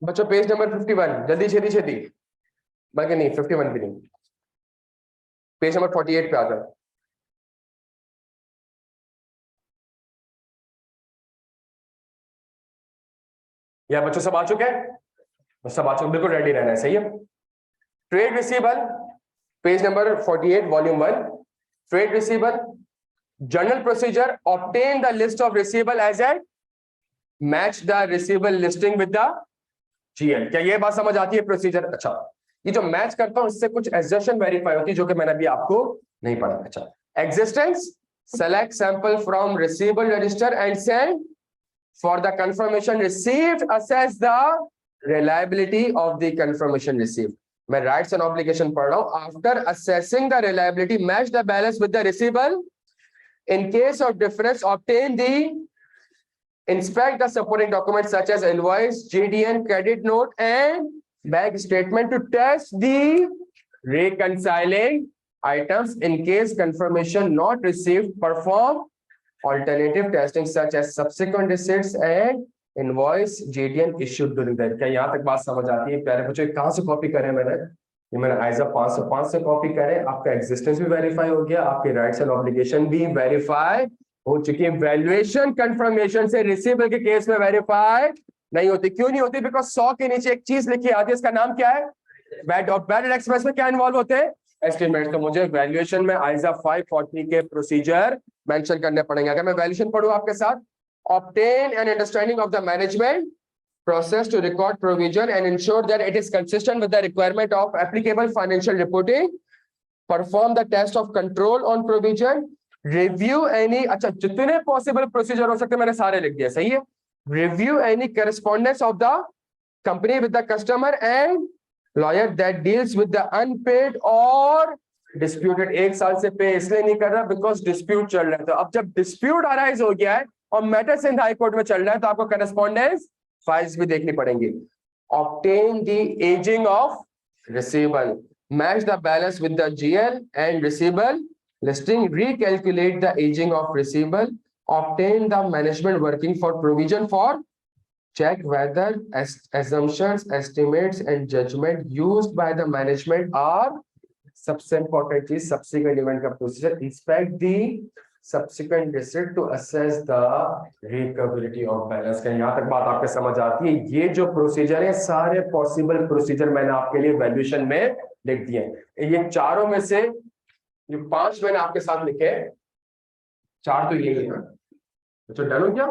बच्चों पेज नंबर 51, जल्दी छेती छेती, बल्कि नहीं 51 भी नहीं, पेज नंबर 48 पे आ जाओ। या बच्चों सब आ चुके हैं? सब आ चुके, बिल्कुल रेडी रहना है, सही है। Trade receivable, page number 48 volume 1। Trade receivable, general procedure, obtain the list of receivable as at match the receivable listing with the GL. क्या ये बात समझ आती है प्रोसीजर? अच्छा, ये जो मैच करता हूं इससे कुछ एग्जिस्टेंस वेरीफाई होती है, जो कि मैंने अभी आपको नहीं पढ़ा। अच्छा, existence, select sample from receivable register and send for the confirmation received, assess the reliability of the confirmation received. मैं राइट्स एंड ऑब्लिगेशन पढ़ रहा हूं। After assessing the reliability, match the balance with the receivable. In case of difference, obtain the inspect the supporting documents such as invoice, GDN, credit note, and bank statement to test the reconciling items. In case confirmation not received, perform alternative testing such as subsequent receipts and invoice GDN issued during that. क्या यहाँ तक बात समझ आती है प्यारे बच्चों? कहाँ से कॉपी करें मैंने? ये मैंने आइजा 505 से कॉपी करें। आपका एग्जिस्टेंस भी वेरीफाई हो गया, आपके राइट्स एंड ऑब्लिगेशन भी वेरीफाई हो चुकी है। वैल्यूएशन कंफर्मेशन से रिसीवेबल के केस में वेरीफाई नहीं होती। क्यों नहीं होती? बिकॉज 100 के नीचे एक चीज लिखी आती है, इसका नाम क्या है? बैड। और बैड एक्सप्रेस में क्या इन्वॉल्व होते हैं? एस्टिमेट। तो मुझे वैल्यूएशन में आइजा 540 के प्रोसीजर मेंशन करने पड़ेंगे। अगर मैं वैल्यूएशन पढ़ूं आपके साथ, obtain an understanding of the management process to record provision and ensure that it is consistent with the requirement of applicable financial reporting, perform the test of control on provision, review any, अच्छा जितने possible procedure हो सकते मैंने सारे लिख दिया, सही है। Review any correspondence of the company with the customer and lawyer that deals with the unpaid or disputed। एक साल से पे इसलिए नहीं कर रहा बिकॉज डिस्प्यूट चल रहा है। तो अब जब डिस्प्यूट अराइज हो गया है और मैटर सिंध हाई कोर्ट में चल रहा है, तो आपको करेस्पॉन्डेंस फाइल्स भी देखनी पड़ेंगी। Obtain the ageing of receivable, match the balance with the GL and receivable listing, recalculate the aging of receivable, obtain the management working for provision for, check whether assumptions, estimates and judgment used by the management are, सबसे important चीज subsequent event का procedure, inspect the subsequent receipt to assess the recoverability of balance। का यहाँ तक बात आपके समझ आती है? ये जो प्रोसीजर है, सारे पॉसिबल प्रोसीजर मैंने आपके लिए वैल्यूएशन में लिख दिए हैं। ये चारों में से ये 5 मैंने आपके साथ लिखे, 4 तो यही है तो डन हो गया,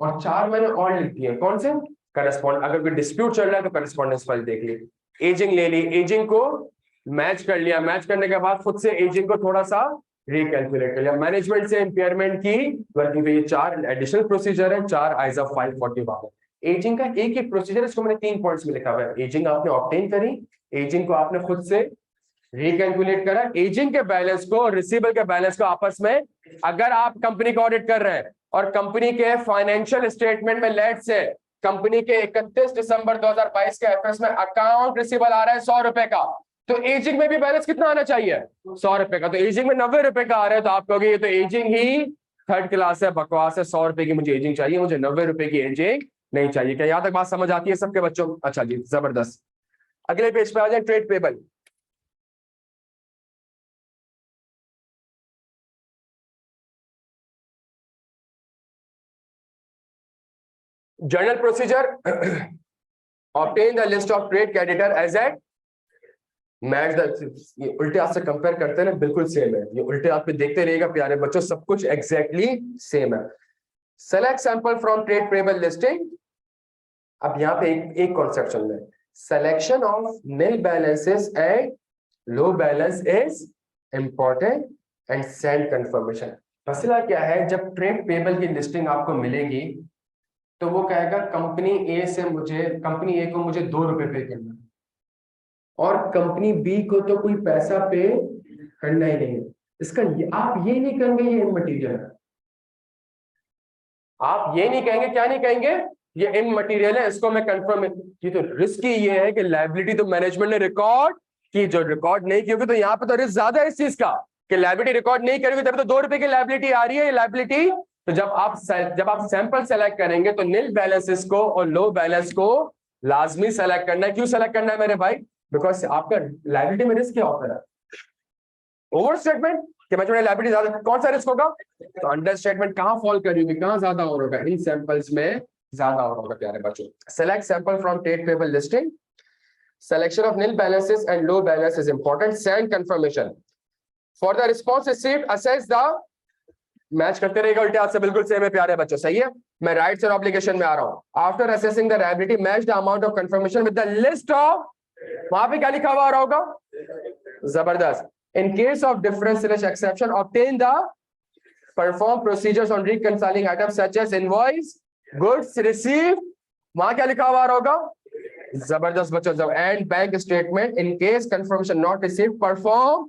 और 4 मैंने और लिख दिए। कौन से? करस्पॉन्ड, अगर कोई डिस्प्यूट चल रहा है तो करस्पॉन्डेंस फाइल देख ली। एजिंग ले ली, एजिंग को मैच कर लिया, मैच करने के बाद खुद से एजिंग को थोड़ा सा रिकैलकुलेट कर लिया। मैनेजमेंट से इंपेयरमेंट की वर्किंग पे, ये 4 एडिशनल प्रोसीजर है, 4 आइजा 540 एजिंग का एक ही प्रोसीजर। इसको मैंने 3 पॉइंट्स में लिखा हुआ है। एजिंग आपने ऑब्टेन करी, एजिंग को आपने खुद से रिकैलकुलेट करा, एजिंग के बैलेंस को और रिसीवेबल के बैलेंस को आपस में, अगर आप कंपनी का ऑडिट कर रहे हैं और कंपनी के फाइनेंशियल स्टेटमेंट में लेट से कंपनी के 31 दिसंबर 2022 के एफएस में अकाउंट रिसीवेबल आ रहा है 100 रुपए का, तो एजिंग में भी बैलेंस कितना आना चाहिए? 100 रुपए का। तो एजिंग में 90 रुपए का आ रहा है, तो आप कहोगे ये तो एजिंग ही थर्ड क्लास है, बकवास है, 100 रुपए की मुझे एजिंग चाहिए, मुझे 90 रुपए की एजिंग नहीं चाहिए। क्या यहाँ तक बात समझ आती है सबके बच्चों? अच्छा जी, जबरदस्त। अगले पेज पे आ जाए, trade payable. Journal procedure, obtain the list of trade creditor as at match the, ये उल्टे हाथ से कंपेयर करते हैं ना, बिल्कुल सेम है। ये उल्टे हाथ पे देखते रहिएगा प्यारे बच्चों, सब कुछ एग्जैक्टली सेम है। Select sample from trade payable listing. अब यहाँ पे एक कॉन्सेप्ट चल रहा है, selection of nil balances and low balance is important and send confirmation. मसला क्या है, जब ट्रेड पेबल की लिस्टिंग आपको मिलेगी तो वो कहेगा कंपनी ए से मुझे, कंपनी ए को मुझे 2 रुपए पे करना और कंपनी बी को तो कोई पैसा पे करना ही नहीं है। इसका आप ये नहीं कहेंगे ये इममटीरियल है, आप ये नहीं कहेंगे, क्या नहीं कहेंगे? ये इममटीरियल है, इसको मैं कंफर्म। ये तो रिस्क ही ये है कि लायबिलिटी तो मैनेजमेंट ने रिकॉर्ड की, जो रिकॉर्ड नहीं की होगी तो यहाँ पे तो रिस्क ज्यादा है इस चीज का कि लायबिलिटी रिकॉर्ड नहीं करेगी तभी तो 2 रुपए की लायबिलिटी आ रही है। ये लायबिलिटी तो जब आप सैंपल सेलेक्ट करेंगे तो नील बैलेंसेस को और लो बैलेंस को लाजमी सेलेक्ट करना है। क्यों सेलेक्ट करना है मेरे भाई? बिकॉज आपका लायबिलिटी में रिस्क क्या होता है? ओवर स्टेटमेंट कि मैं थोड़ी लायबिलिटी ज्यादा, कौन सा रिस्क होगा? तो अंडर स्टेटमेंट कहां फॉल करी होगी, कहां ज्यादा और होगा? इन सैंपल्स में ज्यादा और होगा प्यारे बच्चों। Select sample from trade payable listing, selection of nil balances and low balance is important, send confirmation for the response received, assess the, match करते रहेगा उल्टे हाथ से, बिल्कुल सेम है प्यारे बच्चों, सही है। मैं राइट्स और ऑब्लिगेशन में आ रहा हूं। After assessing the liability match the amount of confirmation with the list of, वहां पे क्या लिखा हुआ रहा होगा? जबरदस्त। In case of difference exception obtain the perform procedures on reconciling items such as invoice, goods receive, वहां क्या लिखा हुआ होगा? जबरदस्त बच्चों। जब and bank statement in case confirmation not receive perform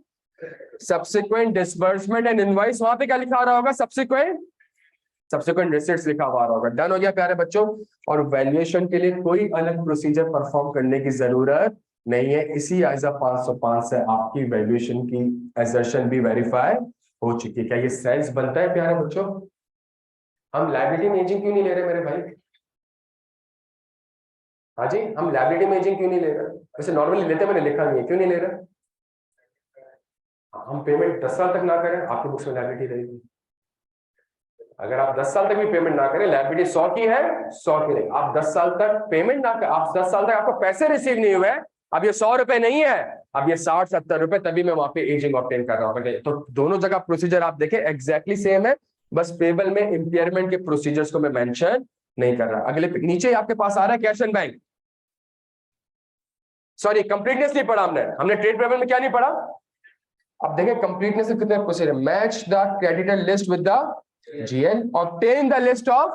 subsequent disbursement and invoice, वहां पे क्या लिखा रहा होगा? सब्सिक्वेंट रिसीट्स लिखा हुआ होगा। डन हो गया प्यारे बच्चों। और वैल्यूएशन के लिए कोई अलग प्रोसीजर परफॉर्म करने की जरूरत नहीं है। इसी आइजा 505 से आपकी वैल्यूएशन की असर्शन भी वेरीफाई हो चुकी है। क्या ये सेंस बनता है प्यारे बच्चों? हम लायबिलिटी मेजिंग क्यों नहीं ले रहे मेरे भाई? हाँ जी, हम लायबिलिटी मेजिंग क्यों नहीं ले रहे? वैसे नॉर्मली लेते, मैंने लिखा नहीं है, क्यों नहीं ले रहे? हम पेमेंट 10 साल तक ना करें, आपकी बुक्स में लायबिलिटी रहेगी। अगर आप 10 साल तक भी पेमेंट ना करें, लायबिलिटी 100 की है, 100 की रहेगी। आप 10 साल तक पेमेंट ना कर, आप 10 साल तक आपको पैसे रिसीव नहीं हुए, अब ये 100 रुपए नहीं है, अब ये 60-70 रुपए, तभी मैं वहां पे एजिंग ऑब्टेन कर रहा हूँ। तो दोनों जगह प्रोसीजर आप देखें एग्जैक्टली सेम है, बस पेबल में इंपेयरमेंट के प्रोसीजर्स को मैं मेंशन नहीं कर रहा। अगले नीचे आपके पास आ रहा है cash and bank, sorry completeness नहीं पढ़ा हमने, ट्रेड पेबल में क्या नहीं पढ़ा? अब देखें कंप्लीटनेस से कितने procedure, match the creditor list with the GL, obtain the list of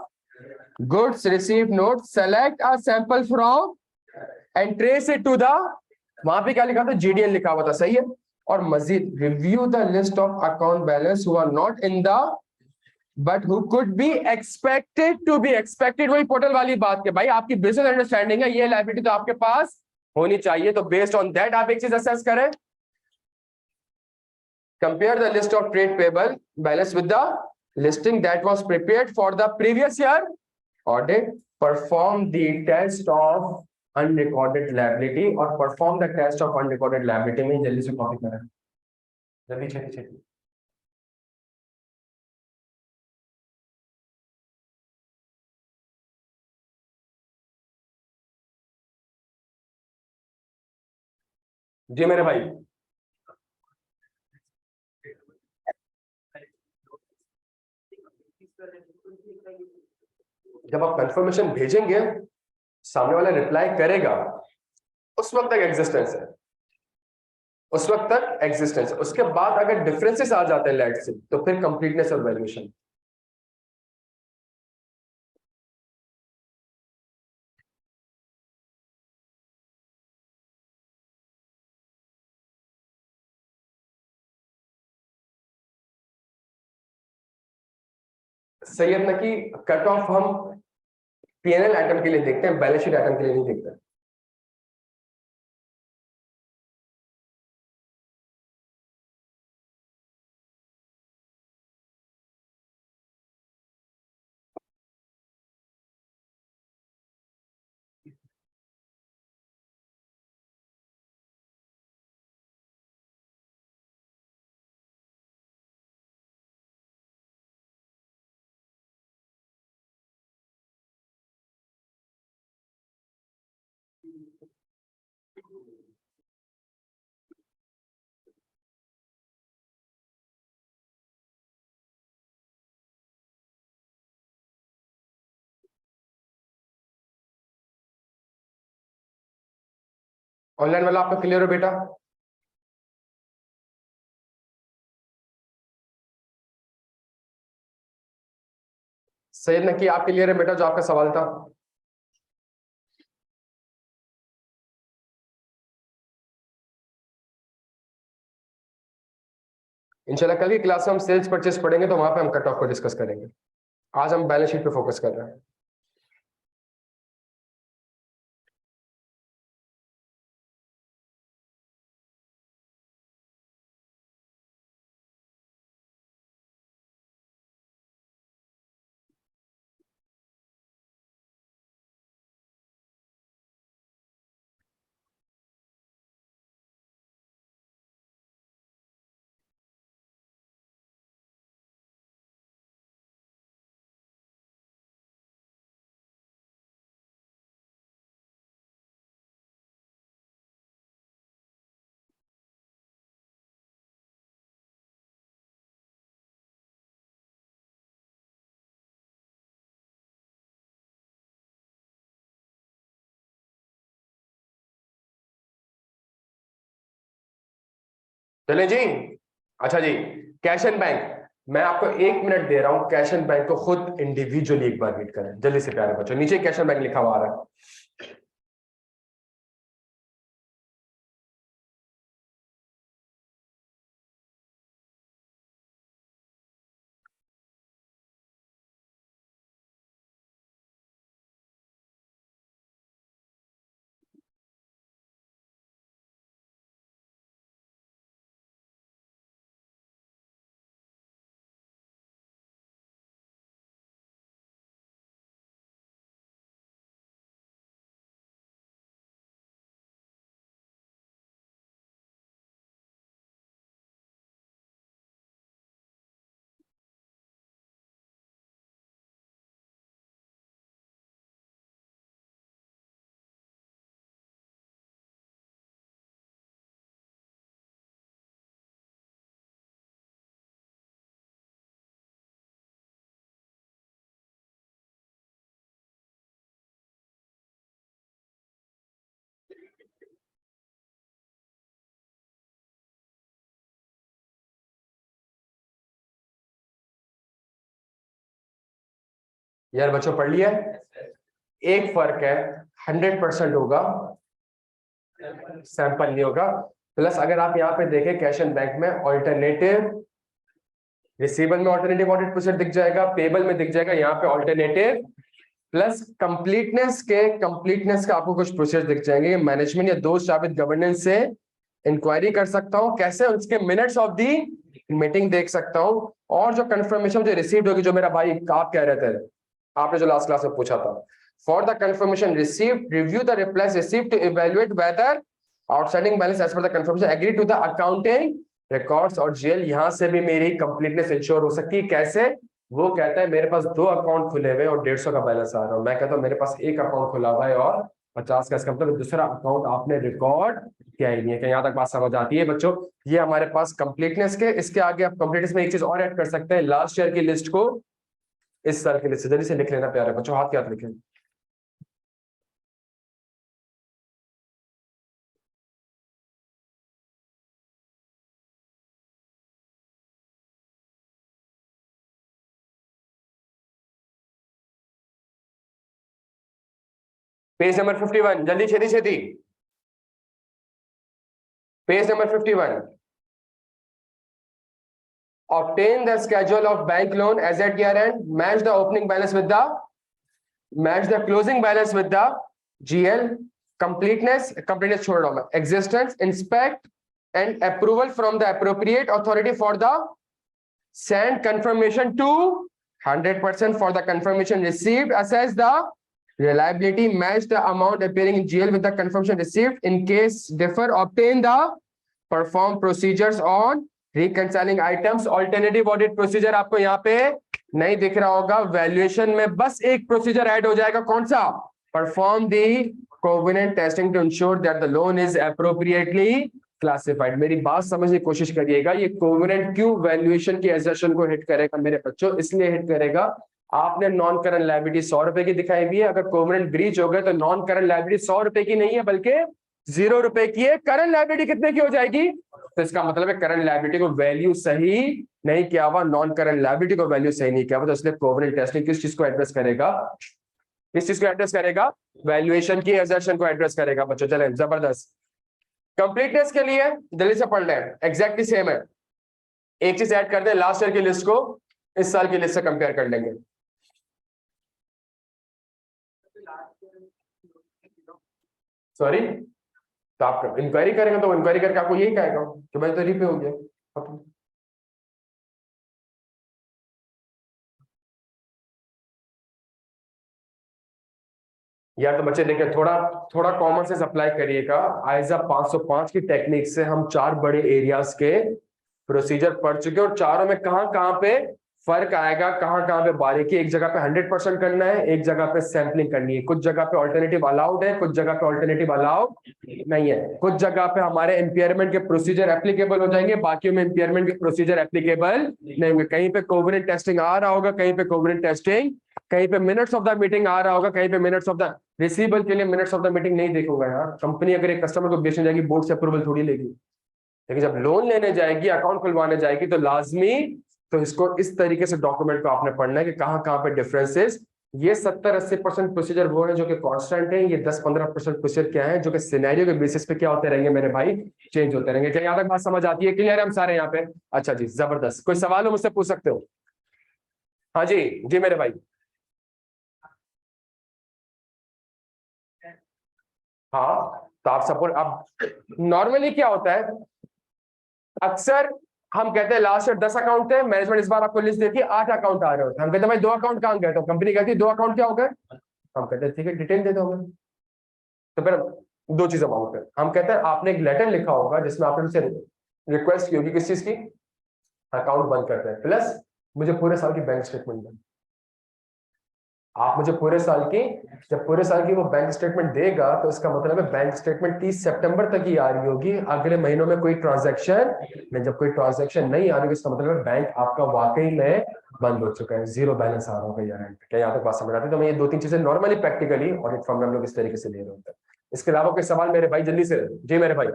goods received note, select a sample from and trace it to the, वहां पे क्या लिखा था? GDL लिखा हुआ था, सही है। और मजीद review the list of account balance who are not in the but who could be expected to be, expected वही पोर्टल वाली बात के भाई, आपकी बिजनेस अंडरस्टैंडिंग है, ये लायबिलिटी तो आपके पास होनी चाहिए, तो बेस्ड ऑन दैट आप एक चीज असेस करें। Compare the list of trade payable balance with the listing that was prepared for the previous year audit. Perform the test of unrecorded liability, और perform the test of unrecorded liability में जल्दी से copy करें, जल्दी छेती छेती। जी मेरे भाई, जब आप कंफर्मेशन भेजेंगे, सामने वाला रिप्लाई करेगा, उस वक्त तक एग्जिस्टेंस है, उस वक्त तक एग्जिस्टेंस। उसके बाद अगर डिफरेंसेस आ जाते हैं लैट से, तो फिर कंप्लीटनेस और वैल्यूएशन। सैयद नकी कट ऑफ हम पीएनएल आइटम के लिए देखते हैं, बैलेंस शीट आइटम के लिए नहीं देखते। ऑनलाइन वाला आपका क्लियर हो बेटा? सैयद नकी आप क्लियर है बेटा, जो आपका सवाल था? इंशाल्लाह कल की क्लास में हम सेल्स परचेस पढ़ेंगे, तो वहां पे हम कट ऑफ को डिस्कस करेंगे। आज हम बैलेंस शीट पे फोकस कर रहे हैं। चले जी। अच्छा जी, कैश एंड बैंक, मैं आपको 1 मिनट दे रहा हूं, कैश एंड बैंक को खुद इंडिविजुअली एक बार रीड करें जल्दी से प्यारे बच्चों, नीचे कैश एंड बैंक लिखा हुआ आ रहा है। यार बच्चों पढ़ लिया है? एक फर्क है, 100% होगा, सैंपल नहीं होगा। प्लस अगर आप यहाँ पे देखें कैश एंड बैंक में ऑल्टरनेटिव, रिसीवेबल में ऑल्टरनेटिव ऑडिट प्रोसीजर दिख जाएगा, पेबल में दिख जाएगा, यहाँ पे ऑल्टरनेटिव, प्लस कंप्लीटनेस का आपको कुछ प्रोसीजर दिख जाएंगे। मैनेजमेंट या दोस्त साबित गवर्नेंस से इंक्वायरी कर सकता हूँ, कैसे उसके मिनट्स ऑफ दी मीटिंग देख सकता हूँ, और जो कंफर्मेशन जो रिसीव्ड होगी, जो मेरा भाई आप कह रहे थे, आपने जो लास्ट क्लास में पूछा था, for the confirmation received review the replies received to evaluate whether outstanding balance as per the confirmation agree to the accounting records और जीएल। यहां से भी मेरी कंप्लीटनेस इंश्योर हो सकती है। कैसे? वो कहता है मेरे पास 2 अकाउंट खुले हुए और 150 का बैलेंस आ रहा है, मैं कहता हूँ मेरे पास एक अकाउंट खुला हुआ है और 50 का, इसका मतलब दूसरा अकाउंट आपने रिकॉर्ड किया ही नहीं है। यहाँ तक बात समझ आती है बच्चों? ये हमारे पास कंप्लीटनेस के, इसके आगे आप कंप्लीटनेस में एक चीज और ऐड कर सकते हैं, लास्ट ईयर की लिस्ट को इस साल की लिस्ट से जल्दी से लिख लेना प्यारे बच्चों, हाथ क्या लिखें। पेज नंबर 51 जल्दी छेती छेती, page number 51। obtain the schedule of bank loan as at year end, match the opening balance with the, match the closing balance with the GL, completeness छोड़ रहा हूं मैं, existence, inspect and approval from the appropriate authority for the send confirmation to 100% for the confirmation received, assess the reliability, match the amount appearing in GL with the confirmation received, in case differ obtain the perform procedures on reconciling items। Alternative audit procedure आपको यहाँ पे नहीं दिख रहा होगा, valuation में बस एक प्रोसीजर ऐड हो जाएगा, कौन सा? Perform the covenant testing to ensure that the loan is appropriately classified. मेरी बात समझने की कोशिश करिएगा, ये कोवेनेंट क्यों वैल्यूएशन की एजर्शन को हिट करेगा मेरे बच्चों? इसलिए हिट करेगा, आपने नॉन करंट लायबिलिटी 100 रुपए की दिखाई हुई है, अगर कोवेनेंट ब्रीच हो गए तो नॉन करंट लायबिलिटी 100 रुपए की नहीं है बल्कि 0 रुपए की है। करंट लायबिलिटी कितने की हो जाएगी? तो इसका मतलब है करंट लायबिलिटी को वैल्यू सही नहीं किया हुआ, नॉन करंट लायबिलिटी को वैल्यू सही नहीं किया हुआ, तो इसलिए कोवेनेंट टेस्टिंग किस चीज को एड्रेस करेगा? किस चीज को एड्रेस करेगा? वैल्यूएशन की एजर्शन को एड्रेस करेगा बच्चों। चले जबरदस्त, कंप्लीटनेस के लिए जल्दी से पढ़ लें, एग्जैक्टली सेम है, एक चीज ऐड कर दें, लास्ट ईयर की लिस्ट को इस साल की लिस्ट से कंपेयर कर लेंगे। सॉरी, तो आप इंक्वायरी करेंगे तो इंक्वायरी करके आपको यही कहेगा कि भाई तो रीपे हो गया। यार तो बच्चे देखिए, थोड़ा थोड़ा कॉमन सेंस अप्लाई करिएगा। आइजा 505 की टेक्निक से हम 4 बड़े एरियाज के प्रोसीजर पढ़ चुके हैं और चारों में कहां कहां पे फर्क आएगा, कहां कहां पे बारीकी। एक जगह पे 100% करना है, एक जगह पे सैंपलिंग करनी है, कुछ जगह पे ऑल्टरनेटिव अलाउड है, कुछ जगह पे ऑल्टरनेटिव अलाउड नहीं है, कुछ जगह पे हमारे इंपेयरमेंट के प्रोसीजर एप्लीकेबल हो जाएंगे, बाकियों में इंपेयरमेंट के प्रोसीजर एप्लीकेबल नहीं होंगे। कहीं पे कोवेनेंट टेस्टिंग आ रहा होगा, कहीं पे कोवेनेंट टेस्टिंग, कहीं पे मिनट्स ऑफ द मीटिंग आ रहा होगा, कहीं पे मिनट्स ऑफ द रिसीवेबल के लिए मिनट्स ऑफ द मीटिंग नहीं देखूंगा यार। कंपनी अगर एक कस्टमर को बेचने जाएगी, बोर्ड से अप्रूवल थोड़ी लेगी। लेकिन जब लोन लेने जाएगी, अकाउंट खुलवाने जाएगी, तो लाजमी तो इसको इस तरीके से डॉक्यूमेंट को आपने पढ़ना है कि कहाँ कहाँ पे डिफरेंसेस। ये 70-80% प्रोसीजर वो है जो कि कांस्टेंट है, ये 10-15% प्रोसीजर क्या है जो कि सिनेरियो के बेसिस पे क्या होते रहेंगे मेरे भाई, चेंज होते रहेंगे। क्या यहाँ तक बात समझ आती है? क्लियर है हम सारे यहाँ पे? अच्छा जी, जबरदस्त। कोई सवाल हो मुझसे पूछ सकते हो। हाँ जी, जी मेरे भाई। हाँ, तो आप सपोर्ट, अब नॉर्मली क्या होता है, अक्सर हम कहते हैं लास्ट ईयर 10 अकाउंट थे, मैनेजमेंट इस बार आपको लिस्ट देती है 8 अकाउंट आ रहे होते हैं। हम कहते हैं भाई 2 अकाउंट कहाँ गए? तो कंपनी कहती है 2 अकाउंट क्या हो गए? हम कहते हैं ठीक है, डिटेल दे दो हमें। तो फिर दो चीजें मांगते हैं। हम कहते हैं आपने एक लेटर लिखा होगा जिसमें आपने उनसे रिक्वेस्ट की होगी किस चीज की, अकाउंट बंद करते हैं, प्लस मुझे पूरे साल की बैंक स्टेटमेंट दें। आप मुझे पूरे साल की, जब पूरे साल की वो बैंक स्टेटमेंट देगा तो इसका मतलब है बैंक स्टेटमेंट 30 सितंबर तक ही आ रही होगी, अगले महीनों में कोई ट्रांजैक्शन में, जब कोई ट्रांजैक्शन नहीं आ रही इसका मतलब है बैंक आपका वाकई में बंद हो चुका है, जीरो बैलेंस आ रहा होगा यार। क्या यहाँ तक बात समझ आती है? तो मैं ये दो तीन चीजें नॉर्मली प्रैक्टिकली ऑडिट फॉर्म में हम लोग इस तरीके से ले रहे होते हैं। इसके अलावा कोई सवाल मेरे भाई जल्दी से? जी मेरे भाई।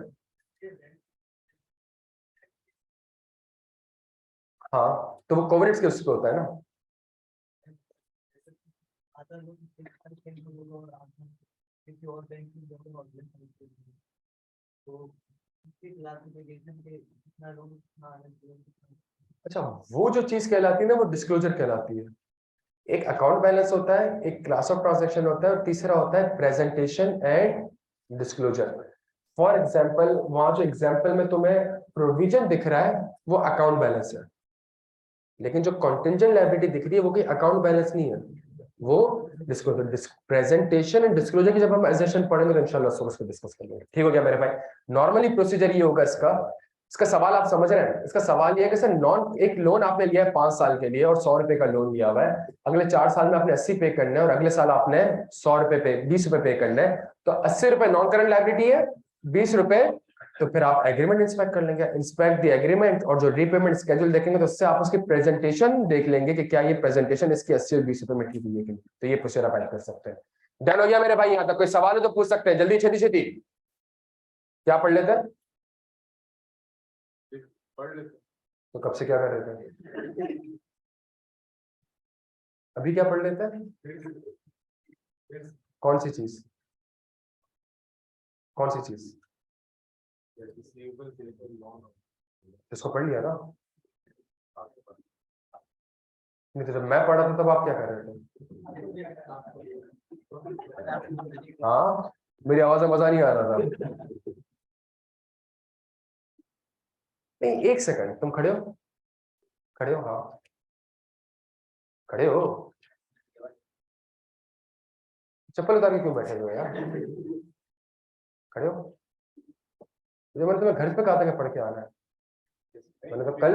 हाँ, तो वो कोविडेंस के उसको होता है ना। अच्छा, वो जो चीज कहलाती है ना वो डिस्क्लोजर कहलाती है। एक अकाउंट बैलेंस होता है, एक क्लास ऑफ ट्रांजैक्शन होता है, और तीसरा होता है presentation and disclosure. For example, वहां जो एग्जाम्पल में तुम्हें प्रोविजन दिख रहा है वो अकाउंट बैलेंस है, लेकिन जो कॉन्टेंजेंट लायबिलिटी दिख रही है वो कोई अकाउंट बैलेंस नहीं है, वो डिस्क्लोजर। प्रेजेंटेशन एंड डिस्क्लोजर की जब हम एजेशन पढ़ेंगे तो इंशाल्लाह उसको डिस्कस कर लेंगे। ठीक हो गया मेरे भाई? नॉर्मली प्रोसीजर ये होगा इसका। इसका सवाल आप समझ रहे हैं? इसका सवाल ये है कि सर नॉन, एक लोन आपने लिया है 5 साल के लिए और 100 रुपए का लोन लिया हुआ है, अगले 4 साल में आपने 80 पे करना है और अगले साल आपने 100 रुपए पे 20 रुपए पे करना है, तो 80 रुपए नॉन करंट लायबिलिटी है, 20 रुपए, तो फिर आप एग्रीमेंट इंस्पेक्ट कर लेंगे, इंस्पेक्ट द एग्रीमेंट, और जो रीपेमेंट स्केड्यूल देखेंगे तो उससे आप उसकी प्रेजेंटेशन देख लेंगे कि क्या ये प्रेजेंटेशन इसकी 80 और 20 रुपए में ठीक हुई है कि नहीं। तो ये प्रोसीजर आप ऐड कर सकते हैं। डन हो गया मेरे भाई? यहाँ तक कोई सवाल हो तो पूछ सकते हैं, जल्दी छेती छेती। क्या पढ़ लेते हैं? तो कब से क्या कर रहे थे? अभी क्या पढ़ लेते हैं? कौन सी चीज? कौन सी चीज? इसको पढ़ लिया ना? नहीं तो जब मैं पढ़ा था तब आप क्या कर रहे थे? हाँ, मेरी आवाज में मजा नहीं आ रहा था? नहीं, एक सेकंड, तुम खड़े हो? खड़े हो? हाँ, खड़े हो। चप्पल उतार के क्यों बैठे हुए हो यार? खड़े हो। मुझे मैंने तुम्हें घर पे कहा था कि पढ़ के आना है। मैंने तो कल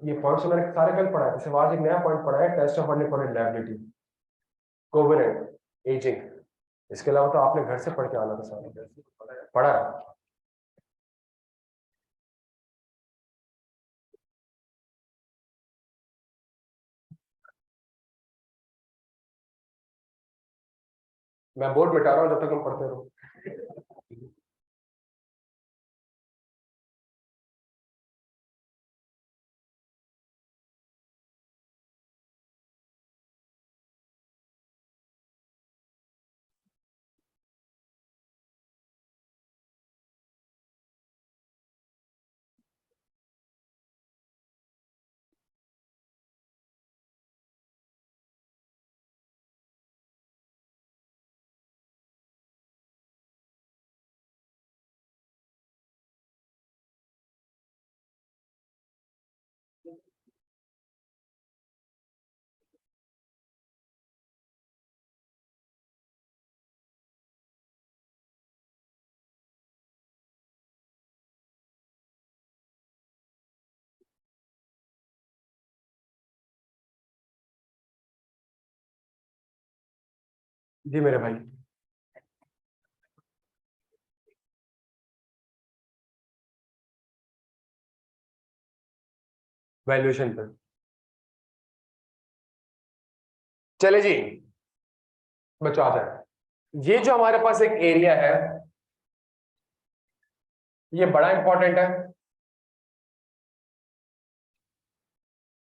ये पॉइंट्स मैंने सारे कल पढ़ा है, जैसे आज एक नया पॉइंट पढ़ा है, test of unreported liability, covenant, ageing. इसके अलावा तो आपने घर से पढ़ के आना था सारा। पढ़ा है? मैं बोर्ड मिटा रहा हूँ जब तक तुम पढ़ते रहो। जी मेरे भाई। वैल्यूएशन पे चले जी, बच्चों आ जाए। ये जो हमारे पास एक एरिया है, ये बड़ा इंपॉर्टेंट है।